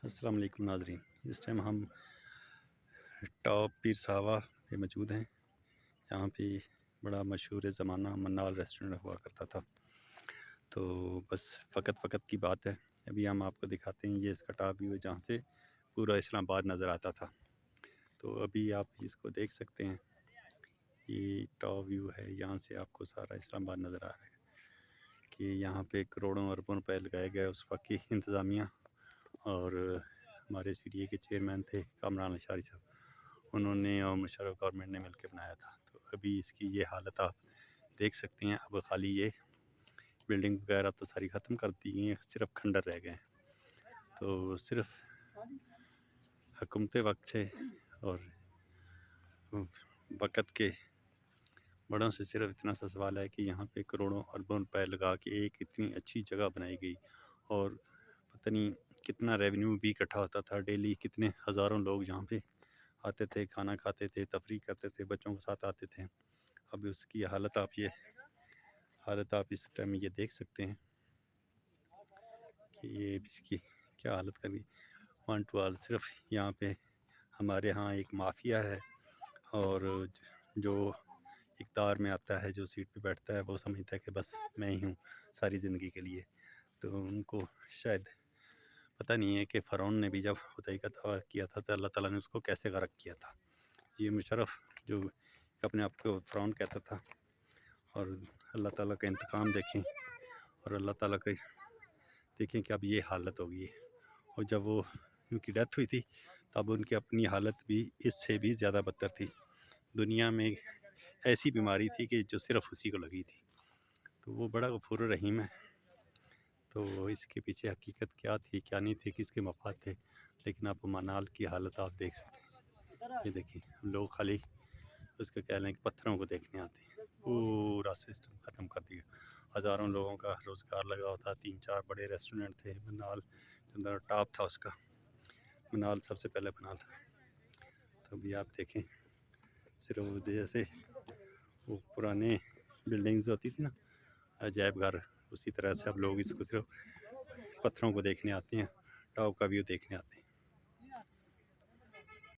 السلام علیکم ناظرین، اس ٹائم ہم ٹاپ پیر صاحبہ پہ موجود ہیں۔ یہاں پہ بڑا مشہور زمانہ منال ریسٹورنٹ ہوا کرتا تھا، تو بس فقط کی بات ہے۔ ابھی ہم آپ کو دکھاتے ہیں، یہ اس کا ٹاپ ویو ہے جہاں سے پورا اسلام آباد نظر آتا تھا۔ تو ابھی آپ اس کو دیکھ سکتے ہیں، یہ ٹاپ ویو ہے، یہاں سے آپ کو سارا اسلام آباد نظر آ رہا ہے کہ یہاں پہ کروڑوں اربوں روپے لگائے گئے اس وقت کی انتظامیہ اور ہمارے سی ڈی اے کے چیئرمین تھے کامران اشاری صاحب، انہوں نے اور مشرف گورنمنٹ نے مل کے بنایا تھا۔ تو ابھی اس کی یہ حالت آپ دیکھ سکتے ہیں، اب خالی یہ بلڈنگ وغیرہ تو ساری ختم کر دی گئی ہیں، صرف کھنڈر رہ گئے ہیں۔ تو صرف حکومت وقت سے اور وقت کے بڑوں سے صرف اتنا سا سوال ہے کہ یہاں پہ کروڑوں اربوں روپے لگا کے ایک اتنی اچھی جگہ بنائی گئی، اور پتہ نہیں کتنا ریونیو بھی اکٹھا ہوتا تھا، ڈیلی کتنے ہزاروں لوگ یہاں پہ آتے تھے، کھانا کھاتے تھے، تفریح کرتے تھے، بچوں کے ساتھ آتے تھے۔ اب اس کی حالت آپ اس ٹائم یہ دیکھ سکتے ہیں کہ یہ اس کی کیا حالت کر گئی۔ ون ٹو آل، صرف یہاں پہ ہمارے ہاں ایک مافیا ہے، اور جو اقتدار میں آتا ہے، جو سیٹ پہ بیٹھتا ہے، وہ سمجھتا ہے کہ بس میں ہی ہوں ساری زندگی کے لیے۔ تو ان کو شاید پتہ نہیں ہے کہ فرعون نے بھی جب خدائی کا دعویٰ کیا تھا تو اللہ تعالیٰ نے اس کو کیسے غرق کیا تھا۔ یہ مشرف جو اپنے آپ کو فرعون کہتا تھا، اور اللہ تعالیٰ کا انتقام دیکھیں، اور اللہ تعالیٰ کا دیکھیں کہ اب یہ حالت ہو گئی ہے۔ اور جب وہ ان کی ڈیتھ ہوئی تھی تب ان کی اپنی حالت بھی اس سے بھی زیادہ بدتر تھی۔ دنیا میں ایسی بیماری تھی کہ جو صرف اسی کو لگی تھی۔ تو وہ بڑا غفور الرحیم ہے۔ تو اس کے پیچھے حقیقت کیا تھی، کیا نہیں تھی، کس کے مفاد تھے، لیکن آپ منال کی حالت آپ دیکھ سکتے ہیں۔ یہ دیکھیں، لوگ خالی اس کو کہہ لیں کہ پتھروں کو دیکھنے آتے ہیں۔ پورا سسٹم ختم کر دیا، ہزاروں لوگوں کا روزگار لگا ہوتا، 3-4 بڑے ریسٹورنٹ تھے، منال اندر ٹاپ تھا اس کا، منال سب سے پہلے بنا تھا۔ تو ابھی آپ دیکھیں، صرف جیسے وہ پرانے بلڈنگز ہوتی تھی نا، عجائب گھر، اسی طرح سے اب لوگ اس کو صرف پتھروں کو دیکھنے آتے ہیں، ٹاپ کا ویو دیکھنے آتے ہیں۔